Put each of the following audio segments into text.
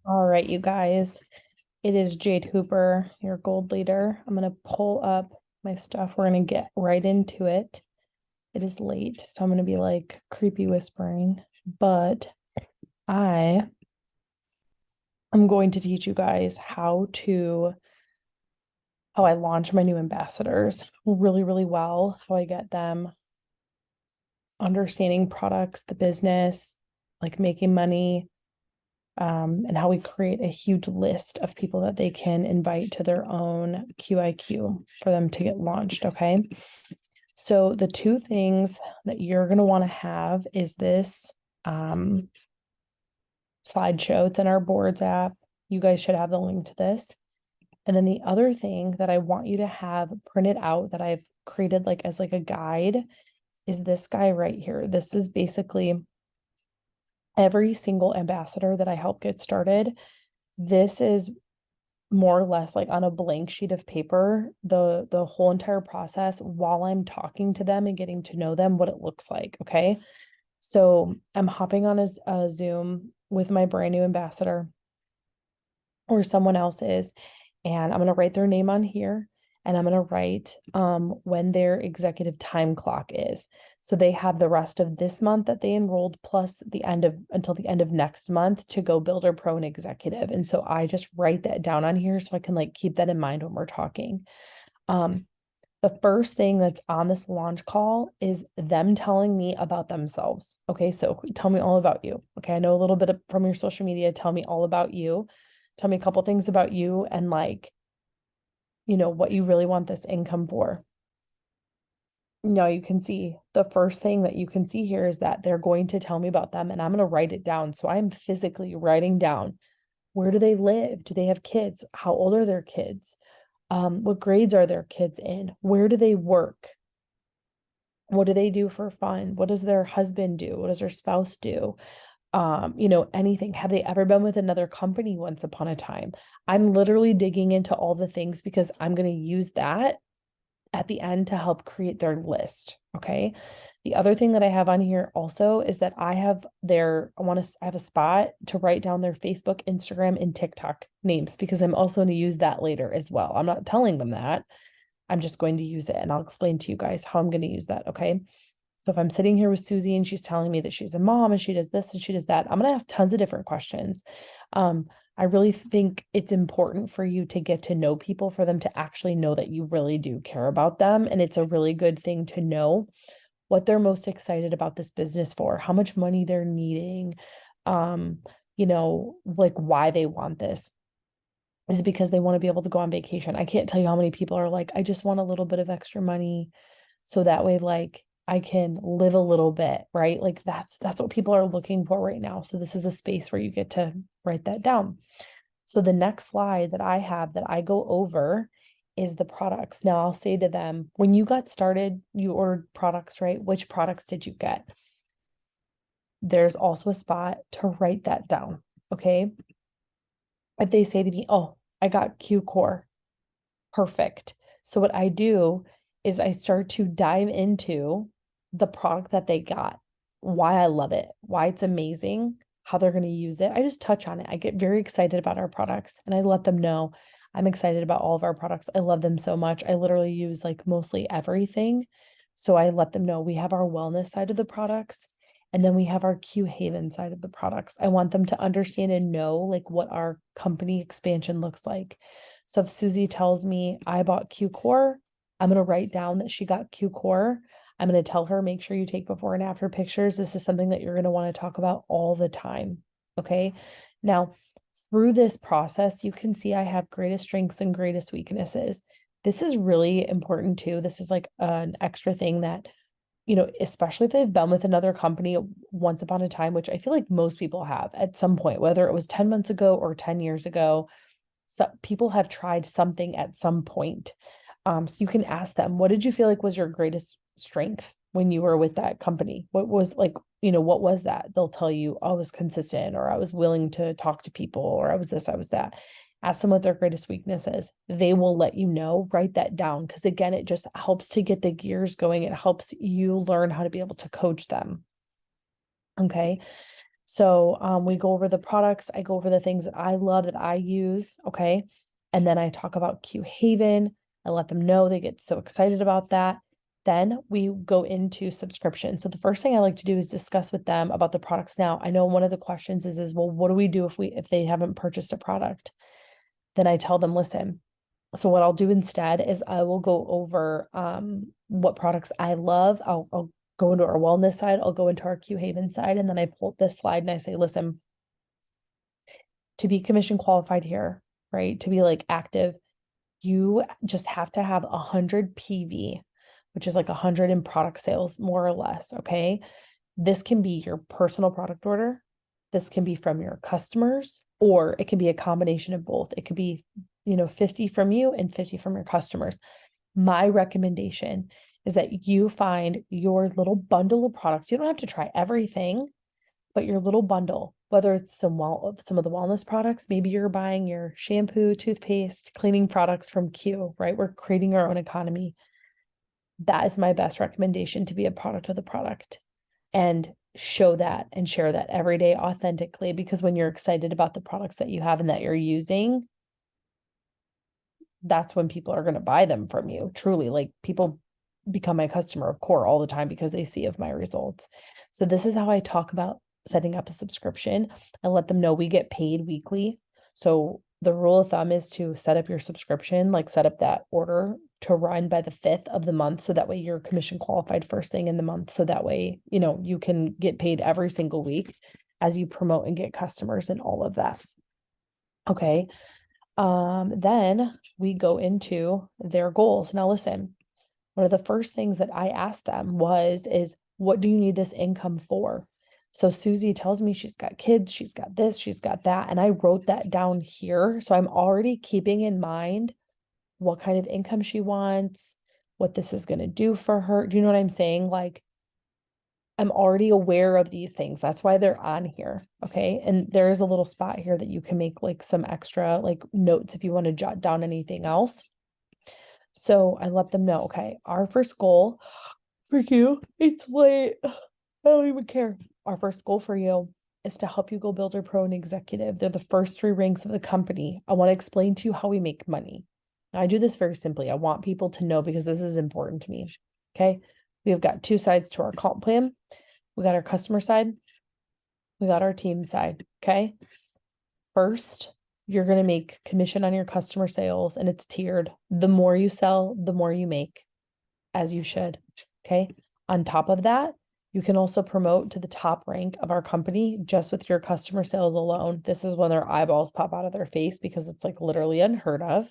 All right, you guys. It is Jade Hooper, your gold leader. I'm going to pull up my stuff. We're going to get right into it. It is late, so I'm going to be like creepy whispering, but I am going to teach you guys how I launch my new ambassadors really, really well, how I get them understanding products, the business, like making money, and how we create a huge list of people that they can invite to their own QIQ for them to get launched. Okay. So the two things that you're going to want to have is this slideshow. It's in our boards app. You guys should have the link to this. And then the other thing that I want you to have printed out that I've created like as like a guide is this guy right here. This is basically every single ambassador that I help get started. This is more or less like on a blank sheet of paper, the whole entire process while I'm talking to them and getting to know them, what it looks like. Okay. So I'm hopping on a Zoom with my brand new ambassador or someone else is, and I'm going to write their name on here, and I'm going to write when their executive time clock is. So they have the rest of this month that they enrolled plus the end of until the end of next month to go builder pro and executive. And so I just write that down on here so I can like keep that in mind when we're talking. Um, the first thing that's on this launch call is them telling me about themselves. Okay, so tell me all about you. Okay, I know a little bit from your social media. Tell me all about you. Tell me a couple things about you and like, what you really want this income for. Now you can see the first thing that you can see here is that they're going to tell me about them and I'm going to write it down. So I'm physically writing down, where do they live? Do they have kids? How old are their kids? What grades are their kids in? Where do they work? What do they do for fun? What does their husband do? What does their spouse do? Anything. Have they ever been with another company once upon a time? I'm literally digging into all the things because I'm going to use that at the end to help create their list. Okay. The other thing that I have on here also is that I have a spot to write down their Facebook, Instagram, and TikTok names because I'm also going to use that later as well. I'm not telling them that. I'm just going to use it and I'll explain to you guys how I'm going to use that. Okay. So if I'm sitting here with Susie and she's telling me that she's a mom and she does this and she does that, I'm going to ask tons of different questions. I really think it's important for you to get to know people, for them to actually know that you really do care about them. And it's a really good thing to know what they're most excited about this business for, how much money they're needing, like why they want this is because they want to be able to go on vacation. I can't tell you how many people are like, I just want a little bit of extra money so that way like I can live a little bit, right? Like that's what people are looking for right now. So this is a space where you get to write that down. So the next slide that I have that I go over is the products. Now I'll say to them, when you got started, you ordered products, right? Which products did you get? There's also a spot to write that down. Okay. If they say to me, oh, I got Q Core, perfect. So what I do is I start to dive into the product that they got, why I love it, why it's amazing, how they're going to use it. I just touch on it. I get very excited about our products and I let them know I'm excited about all of our products. I love them so much. I literally use like mostly everything. So I let them know we have our wellness side of the products and then we have our Q Haven side of the products. I want them to understand and know like what our company expansion looks like. So if Susie tells me I bought Q Core, I'm going to write down that she got Q Core. I'm going to tell her, make sure you take before and after pictures. This is something that you're going to want to talk about all the time. Okay. Now, through this process, you can see I have greatest strengths and greatest weaknesses. This is really important too. This is like an extra thing that, especially if they've been with another company once upon a time, which I feel like most people have at some point, whether it was 10 months ago or 10 years ago, so people have tried something at some point. So you can ask them, what did you feel like was your greatest strength when you were with that company? What was like, what was that? They'll tell you, oh, I was consistent, or I was willing to talk to people, or I was this, I was that. Ask them what their greatest weakness is. They will let you know, write that down. Because again, it just helps to get the gears going. It helps you learn how to be able to coach them. Okay. So we go over the products. I go over the things that I love that I use. Okay. And then I talk about Q Haven. I let them know, they get so excited about that. Then we go into subscription. So the first thing I like to do is discuss with them about the products. Now, I know one of the questions is, well, what do we do if they haven't purchased a product? Then I tell them, listen, so what I'll do instead is I will go over what products I love. I'll go into our wellness side, I'll go into our Q Haven side, and then I pull up this slide and I say, listen, to be commission qualified here, right? To be like active, you just have to have 100 PV, which is like 100 in product sales, more or less. Okay. This can be your personal product order. This can be from your customers, or it can be a combination of both. It could be, 50 from you and 50 from your customers. My recommendation is that you find your little bundle of products. You don't have to try everything, but your little bundle, whether it's some of the wellness products, maybe you're buying your shampoo, toothpaste, cleaning products from Q, right? We're creating our own economy. That is my best recommendation, to be a product of the product and show that and share that every day authentically, because when you're excited about the products that you have and that you're using, that's when people are going to buy them from you. Truly, like, people become my customer of core all the time because they see of my results. So this is how I talk about setting up a subscription. I let them know we get paid weekly. So the rule of thumb is to set up your subscription, like set up that order to run by the 5th of the month. So that way you're commission qualified first thing in the month. So that way, you can get paid every single week as you promote and get customers and all of that. Okay. Then we go into their goals. Now listen, one of the first things that I asked them is what do you need this income for? So Susie tells me she's got kids, she's got this, she's got that. And I wrote that down here. So I'm already keeping in mind what kind of income she wants, what this is going to do for her. Do you know what I'm saying? Like, I'm already aware of these things. That's why they're on here. Okay. And there is a little spot here that you can make like some extra like notes if you want to jot down anything else. So I let them know, okay, our first goal for you, it's late. I don't even care. Our first goal for you is to help you go builder, pro, and executive. They're the first 3 ranks of the company. I want to explain to you how we make money. Now, I do this very simply. I want people to know because this is important to me. Okay. We have got 2 sides to our comp plan. We got our customer side. We got our team side. Okay. First, you're going to make commission on your customer sales, and it's tiered. The more you sell, the more you make, as you should. Okay. On top of that, you can also promote to the top rank of our company just with your customer sales alone. This is when their eyeballs pop out of their face because it's like literally unheard of.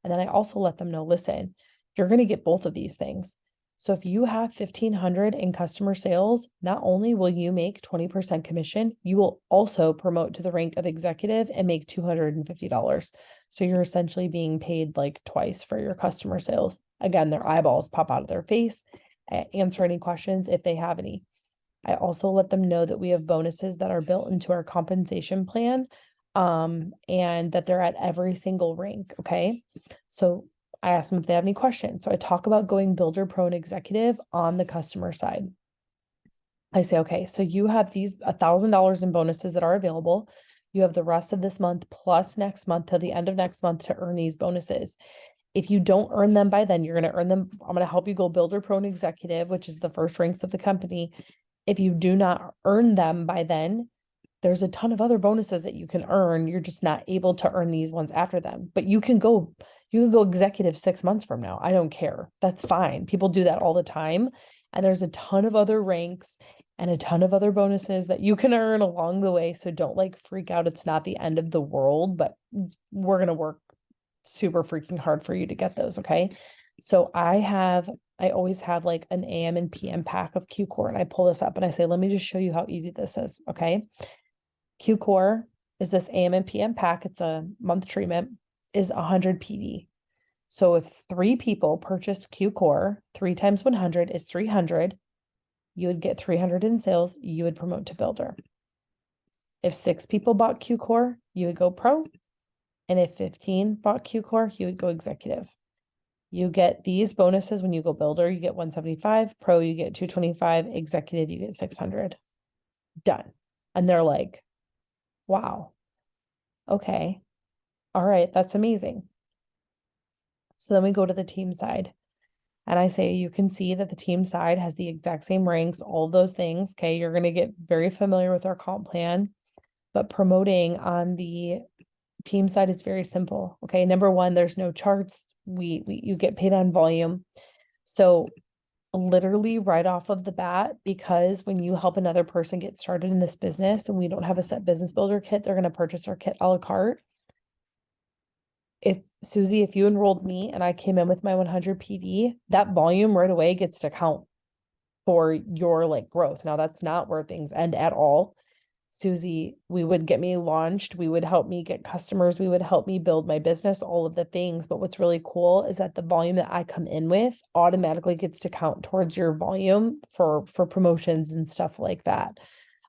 And then I also let them know, listen, you're going to get both of these things. So if you have 1,500 in customer sales, not only will you make 20% commission, you will also promote to the rank of executive and make $250. So you're essentially being paid like twice for your customer sales. Again, their eyeballs pop out of their face. Answer any questions if they have any. I also let them know that we have bonuses that are built into our compensation plan, and that they're at every single rank. Okay. So I asked them if they have any questions. So I talk about going builder, pro, and executive on the customer side. I say, okay, so you have these $1,000 in bonuses that are available. You have the rest of this month plus next month till the end of next month to earn these bonuses. If you don't earn them by then, you're going to earn them. I'm going to help you go builder, pro, and executive, which is the first ranks of the company. If you do not earn them by then, there's a ton of other bonuses that you can earn. You're just not able to earn these ones after them, but you can go executive 6 months from now. I don't care. That's fine. People do that all the time. And there's a ton of other ranks and a ton of other bonuses that you can earn along the way. So don't like freak out. It's not the end of the world, but we're going to work super freaking hard for you to get those. Okay. So I always have like an AM and PM pack of Q Core, and I pull this up and I say, let me just show you how easy this is. Okay. Q Core is this AM and PM pack. It's a month treatment, is 100 PV. So if 3 people purchased Q Core, 3 times 100 is 300. You would get 300 in sales. You would promote to builder. If 6 people bought Q Core, you would go pro. And if 15 bought Q Core, you would go executive. You get these bonuses when you go builder. You get 175. Pro, you get 225. Executive, you get 600. Done. And they're like, wow, okay, all right, that's amazing. So then we go to the team side. And I say, you can see that the team side has the exact same ranks, all those things. Okay. You're going to get very familiar with our comp plan, but promoting on the team side is very simple. Okay. Number one, there's no charts. You get paid on volume. So literally right off of the bat, because when you help another person get started in this business and we don't have a set business builder kit, they're going to purchase our kit a la carte. If Susie, if you enrolled me and I came in with my 100 PV, that volume right away gets to count for your like growth. Now that's not where things end at all. Susie, we would get me launched. We would help me get customers. We would help me build my business, all of the things. But what's really cool is that the volume that I come in with automatically gets to count towards your volume for promotions and stuff like that.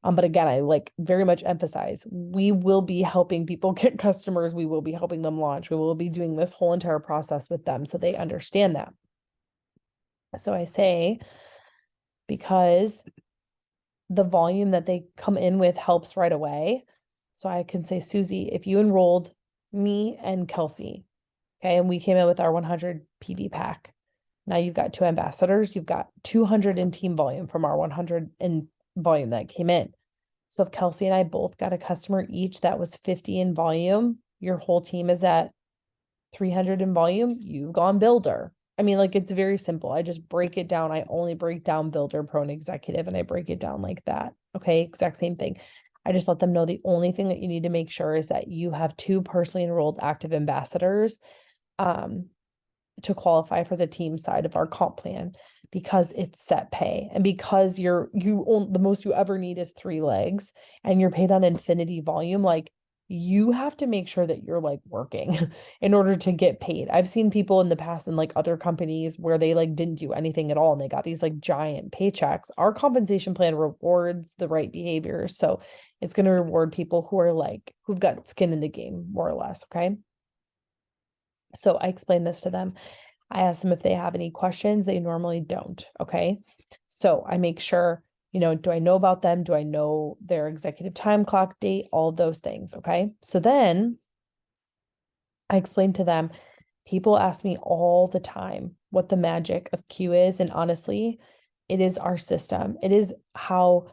But again, I like very much emphasize, we will be helping people get customers. We will be helping them launch. We will be doing this whole entire process with them so they understand that. So I say, because the volume that they come in with helps right away. So I can say, Susie, if you enrolled me and Kelsey, okay, and we came in with our 100 PV pack, now you've got 2 ambassadors, you've got 200 in team volume from our 100 in volume that came in. So if Kelsey and I both got a customer each that was 50 in volume, your whole team is at 300 in volume, you've gone builder. I mean, like, it's very simple. I just break it down. I only break down builder, pro, and executive, and I break it down like that. Okay, exact same thing. I just let them know the only thing that you need to make sure is that you have 2 personally enrolled active ambassadors to qualify for the team side of our comp plan, because it's set pay and because the most you ever need is 3 legs and you're paid on infinity volume. Like, you have to make sure that you're like working in order to get paid. I've seen people in the past in like other companies where they like didn't do anything at all and they got these like giant paychecks. Our compensation plan rewards the right behaviors. So it's going to reward people who are like, who've got skin in the game, more or less. Okay. So I explained this to them. I ask them if they have any questions. They normally don't. Okay. So I make sure, do I know about them? Do I know their executive time clock date? All of those things. Okay. So then I explained to them, people ask me all the time what the magic of Q is. And honestly, it is our system. It is how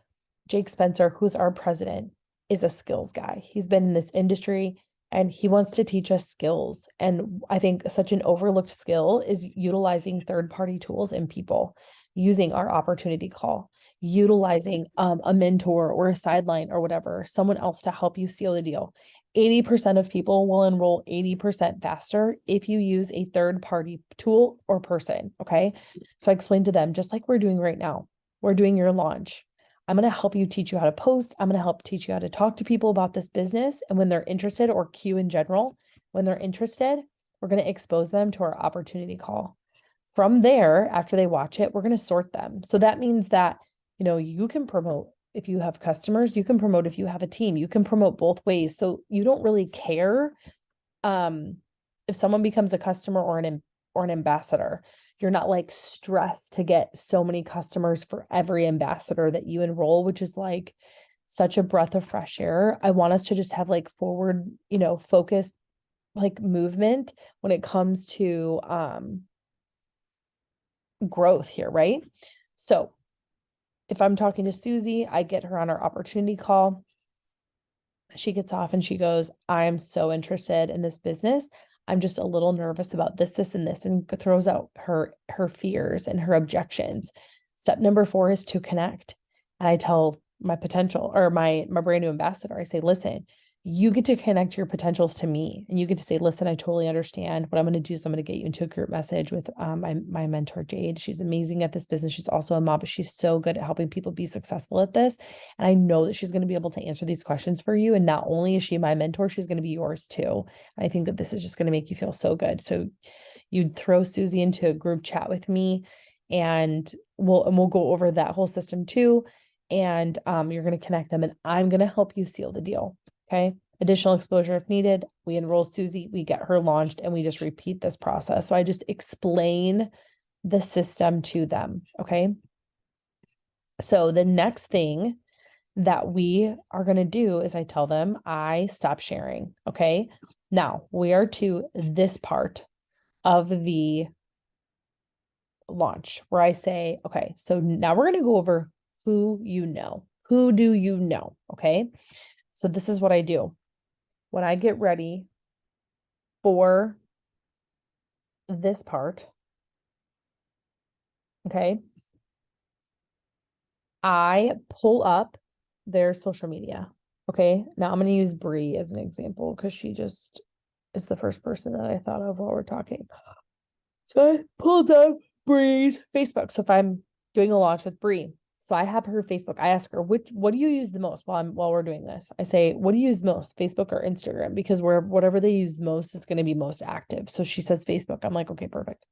Jake Spencer, who's our president, is a skills guy. He's been in this industry and he wants to teach us skills. And I think such an overlooked skill is utilizing third-party tools and people, using our opportunity call, utilizing a mentor or a sideline or whatever, someone else to help you seal the deal. 80% of people will enroll 80% faster if you use a third-party tool or person. Okay. So I explained to them, just like we're doing right now, we're doing your launch. I'm going to help you, teach you how to post. I'm going to help teach you how to talk to people about this business. And when they're interested, or Q in general, when they're interested, we're going to expose them to our opportunity call. From there, after they watch it, we're going to sort them. So that means that, you can promote if you have customers, you can promote if you have a team, you can promote both ways. So you don't really care if someone becomes a customer or an ambassador. You're not like stressed to get so many customers for every ambassador that you enroll, which is like such a breath of fresh air. I want us to just have like forward, focused like movement when it comes to growth here, right? So if I'm talking to Susie, I get her on our opportunity call. She gets off and she goes, I'm so interested in this business. I'm just a little nervous about this, and this, and throws out her fears and her objections. Step number 4 is to connect. And I tell my potential, or my brand new ambassador, I say, listen, you get to connect your potentials to me, and you get to say, listen, I totally understand. What I'm going to do is I'm going to get you into a group message with my mentor, Jade. She's amazing at this business. She's also a mom, but she's so good at helping people be successful at this. And I know that she's going to be able to answer these questions for you. And not only is she my mentor, she's going to be yours too. And I think that this is just going to make you feel so good. So you'd throw Susie into a group chat with me, and we'll go over that whole system too. And you're going to connect them, and I'm going to help you seal the deal. Okay. Additional exposure if needed. We enroll Susie, we get her launched, and we just repeat this process. So I just explain the system to them. Okay. So the next thing that we are going to do is I tell them I stop sharing. Okay. Now we are to this part of the launch where I say, okay, so now we're going to go over who you know. Who do you know? Okay. So this is what I do when I get ready for this part. Okay. I pull up their social media. Okay. Now I'm going to use Bree as an example because she just is the first person that I thought of while we're talking. So I pulled up Bree's Facebook. So if I'm doing a launch with Bree, so I have her Facebook. I ask her, what do you use the most while we're doing this? I say, what do you use most, Facebook or Instagram? Because whatever they use most is going to be most active. So she says Facebook. I'm like, okay, perfect.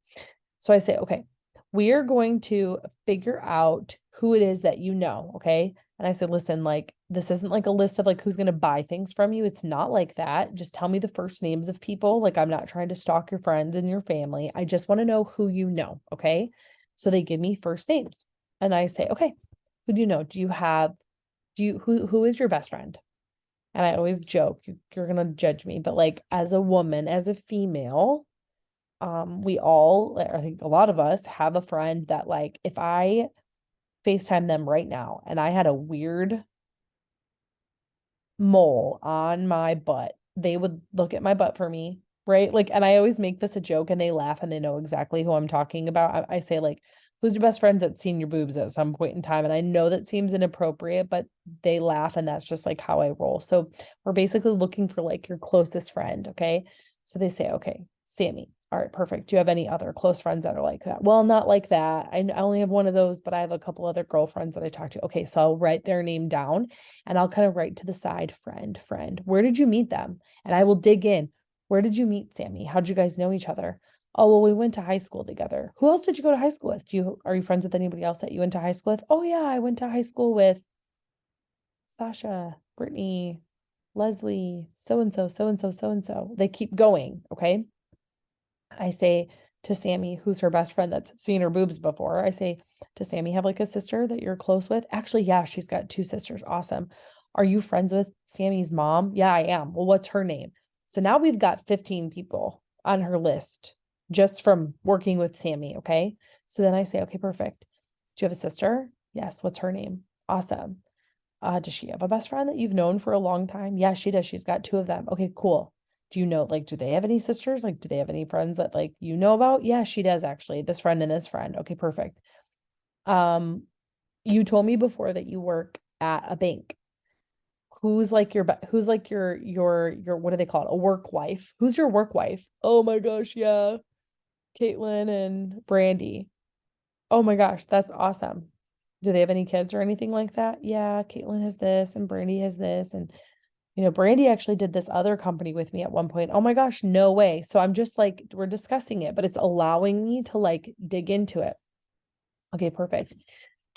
So I say, okay, we are going to figure out who it is that you know. Okay. And I said, listen, like, this isn't like a list of like who's going to buy things from you. It's not like that. Just tell me the first names of people. Like, I'm not trying to stalk your friends and your family. I just want to know who you know. Okay. So they give me first names. And I say, okay, who do you know? Who is your best friend? And I always joke, you're going to judge me, but like, as a woman, as a female, we all, I think a lot of us have a friend that like, if I FaceTime them right now and I had a weird mole on my butt, they would look at my butt for me, right? Like, and I always make this a joke and they laugh and they know exactly who I'm talking about. I say, like, who's your best friend that's seen your boobs at some point in time? And I know that seems inappropriate, but they laugh and that's just like how I roll. So we're basically looking for like your closest friend. Okay. So they say, okay, Sammy. All right, perfect. Do you have any other close friends that are like that? Well, not like that. I only have one of those, but I have a couple other girlfriends that I talk to. Okay, so I'll write their name down and I'll kind of write to the side, friend. Where did you meet them? And I will dig in. Where did you meet Sammy? How'd you guys know each other? Oh, well, we went to high school together. Who else did you go to high school with? Are you friends with anybody else that you went to high school with? Oh yeah, I went to high school with Sasha, Brittany, Leslie, so and so, so and so, so and so. They keep going. Okay. I say to Sammy, who's her best friend that's seen her boobs before, I say, does Sammy have like a sister that you're close with? Actually, yeah, she's got two sisters. Awesome. Are you friends with Sammy's mom? Yeah, I am. Well, what's her name? So now we've got 15 people on her list just from working with Sammy. Okay. So then I say, okay, perfect. Do you have a sister? Yes. What's her name? Awesome. Does she have a best friend that you've known for a long time? Yeah, she does. She's got two of them. Okay, cool. Do you know, like, do they have any sisters? Like, do they have any friends that like you know about? Yeah, she does actually. This friend and this friend. Okay, perfect. Um, you told me before that you work at a bank. Who's like your what do they call it? A work wife. Who's your work wife? Oh my gosh, yeah. Caitlin and Brandy. Oh my gosh, that's awesome. Do they have any kids or anything like that? Yeah, Caitlin has this and Brandy has this. And, Brandy actually did this other company with me at one point. Oh my gosh, no way. So I'm just like, we're discussing it, but it's allowing me to like dig into it. Okay, perfect.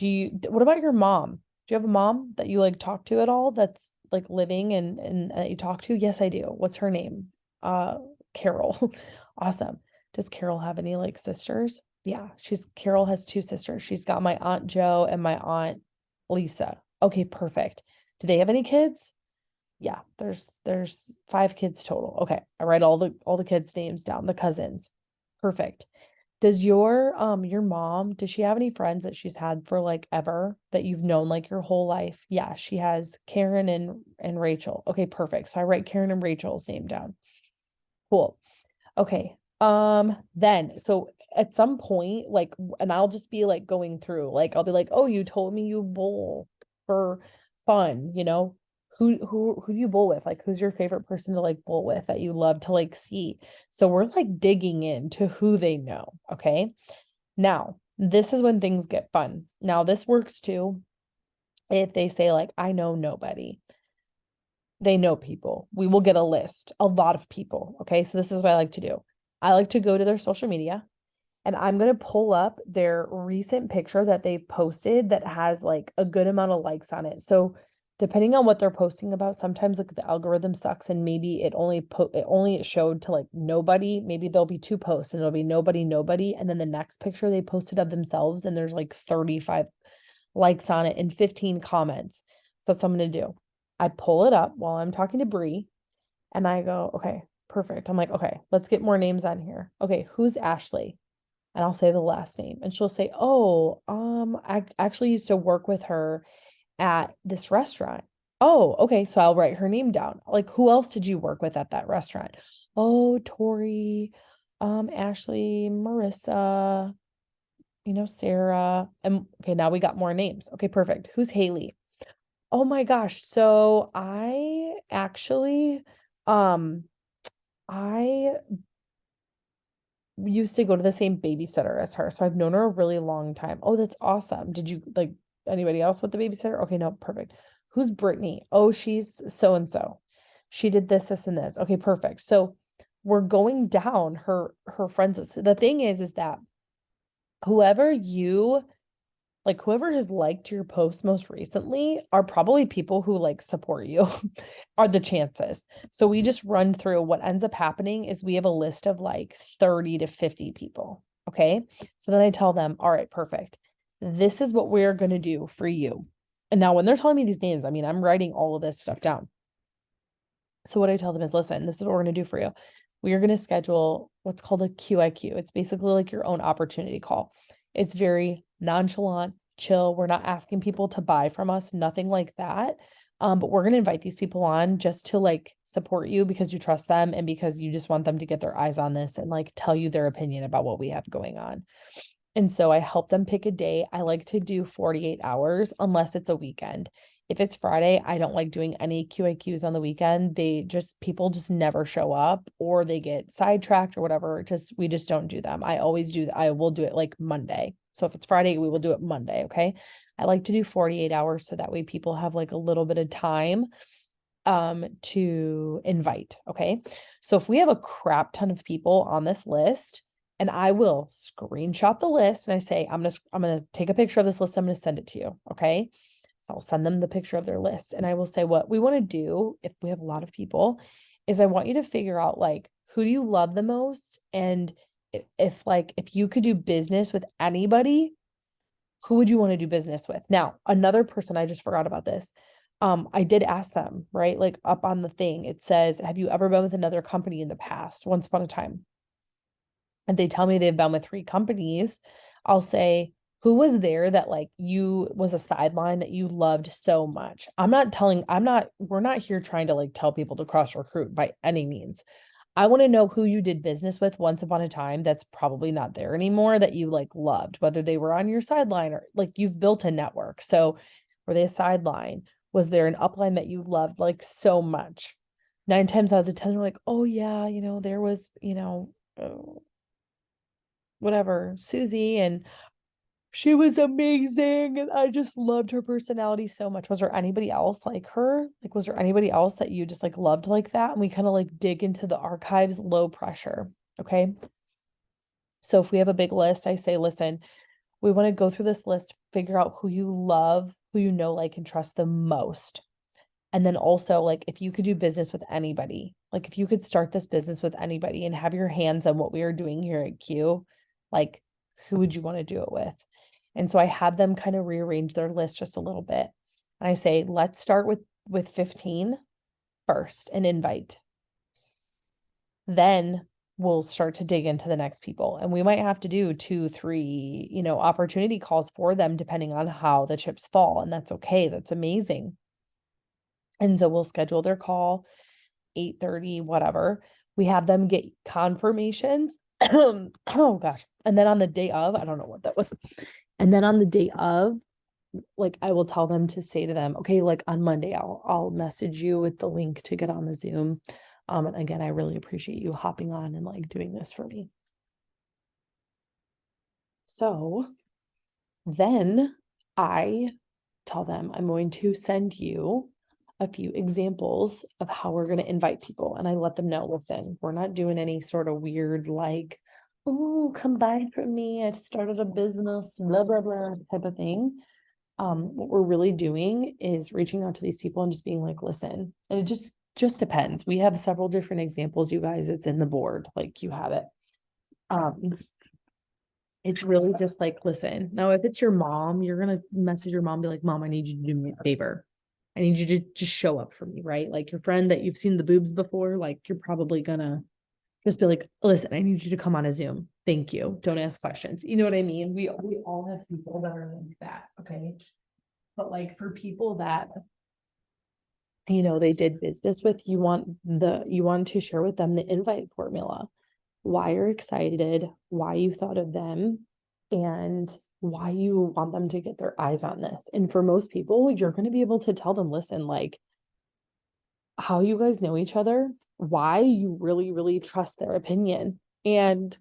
What about your mom? Do you have a mom that you like talk to at all that's like living and that you talk to? Yes, I do. What's her name? Uh, Carol. Awesome. Does Carol have any like sisters? Yeah, Carol has two sisters. She's got my Aunt Jo and my Aunt Lisa. Okay, perfect. Do they have any kids? Yeah, there's five kids total. Okay, I write all the kids' names down, the cousins. Perfect. Does your mom, does she have any friends that she's had for like ever that you've known like your whole life? Yeah, she has Karen and Rachel. Okay, perfect. So I write Karen and Rachel's name down. Cool. Okay. Then so at some point, like, and I'll just be like going through, like, I'll be like, oh, you told me you bowl for fun, who do you bowl with? Like, who's your favorite person to like bowl with that you love to like see? So we're like digging into who they know. Okay. Now, this is when things get fun. Now, this works too if they say, like, I know nobody. They know people. We will get a list, a lot of people. Okay. So this is what I like to do. I like to go to their social media and I'm going to pull up their recent picture that they've posted that has like a good amount of likes on it. So depending on what they're posting about, sometimes like the algorithm sucks and maybe it showed to like nobody. Maybe there'll be two posts and it'll be nobody. And then the next picture they posted of themselves and there's like 35 likes on it and 15 comments. So that's what I'm going to do. I pull it up while I'm talking to Bree and I go, okay, perfect. I'm like, okay, let's get more names on here. Okay, who's Ashley? And I'll say the last name. And she'll say, oh, I actually used to work with her at this restaurant. Oh, okay. So I'll write her name down. Like, who else did you work with at that restaurant? Oh, Tori, Ashley, Marissa, Sarah. And okay, now we got more names. Okay, perfect. Who's Haley? Oh my gosh. So I actually, um, I used to go to the same babysitter as her. So I've known her a really long time. Oh, that's awesome. Did you like anybody else with the babysitter? Okay, no, perfect. Who's Brittany? Oh, she's so and so. She did this, this, and this. Okay, perfect. So we're going down her friends list. The thing is that whoever you whoever has liked your post most recently are probably people who like support you are the chances. So we just run through what ends up happening is we have a list of like 30 to 50 people. Okay. So then I tell them, all right, perfect. This is what we're going to do for you. And now when they're telling me these names, I mean, I'm writing all of this stuff down. So what I tell them is, listen, this is what we're going to do for you. We are going to schedule what's called a QIQ. It's basically like your own opportunity call. It's very nonchalant, chill. We're not asking people to buy from us, nothing like that. But we're going to invite these people on just to like support you because you trust them and because you just want them to get their eyes on this and like tell you their opinion about what we have going on. And so I help them pick a day. I like to do 48 hours unless it's a weekend. If it's Friday, I don't like doing any QAQs on the weekend. People just never show up or they get sidetracked or whatever. We just don't do them. I always do that. I will do it like Monday. So if it's Friday, we will do it Monday. Okay. I like to do 48 hours so that way people have like a little bit of time to invite. Okay. So if we have a crap ton of people on this list, and I will screenshot the list and I say, I'm gonna take a picture of this list. I'm gonna send it to you. Okay. So I'll send them the picture of their list and I will say what we want to do if we have a lot of people is I want you to figure out like who do you love the most and if you could do business with anybody, who would you want to do business with? Now, another person, I just forgot about this. I did ask them, right? Like up on the thing, it says, have you ever been with another company in the past, once upon a time? And they tell me they've been with 3 companies. I'll say, who was there that like you was a sideline that you loved so much? We're not here trying to like tell people to cross recruit by any means. I want to know who you did business with once upon a time that's probably not there anymore that you like loved, whether they were on your sideline or like you've built a network. So were they a sideline? Was there an upline that you loved like so much? 9 times out of the 10, they're like, oh yeah, there was, whatever, Susie, and she was amazing. And I just loved her personality so much. Was there anybody else like her? Like, was there anybody else that you just like loved like that? And we kind of like dig into the archives, low pressure. Okay. So if we have a big list, I say, listen, we want to go through this list, figure out who you love, who you know, like, and trust the most. And then also, like, if you could do business with anybody, like, if you could start this business with anybody and have your hands on what we are doing here at Q, like, who would you want to do it with? And so I had them kind of rearrange their list just a little bit. And I say, let's start with 15 first and invite. Then we'll start to dig into the next people. And we might have to do 2, 3, opportunity calls for them depending on how the chips fall. And that's okay. That's amazing. And so we'll schedule their call, 8:30, whatever. We have them get confirmations. Oh gosh. And then on the day of, I don't know what that was. And then on the day of, like I will tell them to say to them, okay, like on Monday, I'll message you with the link to get on the Zoom. And again, I really appreciate you hopping on and like doing this for me. So then I tell them I'm going to send you a few examples of how we're going to invite people. And I let them know, listen, we're not doing any sort of weird, like, oh, come buy from me. I started a business, blah, blah, blah, type of thing. What we're really doing is reaching out to these people and just being like, listen, and it just depends. We have several different examples, you guys. It's in the board, like you have it. It's really just like, listen, now if it's your mom, you're gonna message your mom, be like, Mom, I need you to do me a favor. I need you to just show up for me, right? Like your friend that you've seen the boobs before, like you're probably gonna just be like, listen, I need you to come on a Zoom. Thank you. Don't ask questions. You know what I mean? We all have people that are like that, okay? But like for people that they did business with, you want to share with them the invite formula, why you're excited, why you thought of them, and why you want them to get their eyes on this. And for most people, you're going to be able to tell them, listen, like how you guys know each other, why you really, really trust their opinion, and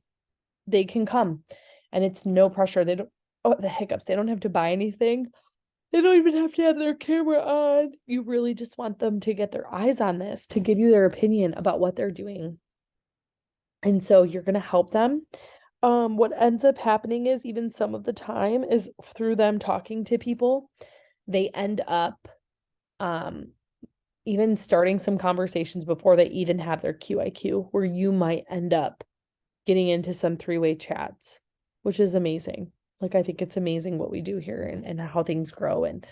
they can come. And it's no pressure. They don't, oh, the hiccups, they don't have to buy anything. They don't even have to have their camera on. You really just want them to get their eyes on this, to give you their opinion about what they're doing. And so you're going to help them. What ends up happening is, even some of the time, is through them talking to people, they end up even starting some conversations before they even have their QIQ, where you might end up getting into some three-way chats, which is amazing. Like, I think it's amazing what we do here and how things grow. And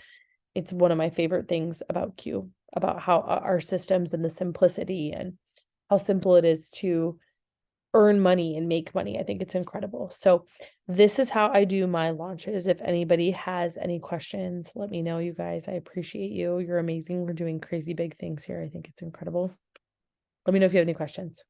it's one of my favorite things about Q, about how our systems and the simplicity and how simple it is to earn money and make money. I think it's incredible. So this is how I do my launches. If anybody has any questions, let me know, you guys. I appreciate you. You're amazing. We're doing crazy big things here. I think it's incredible. Let me know if you have any questions.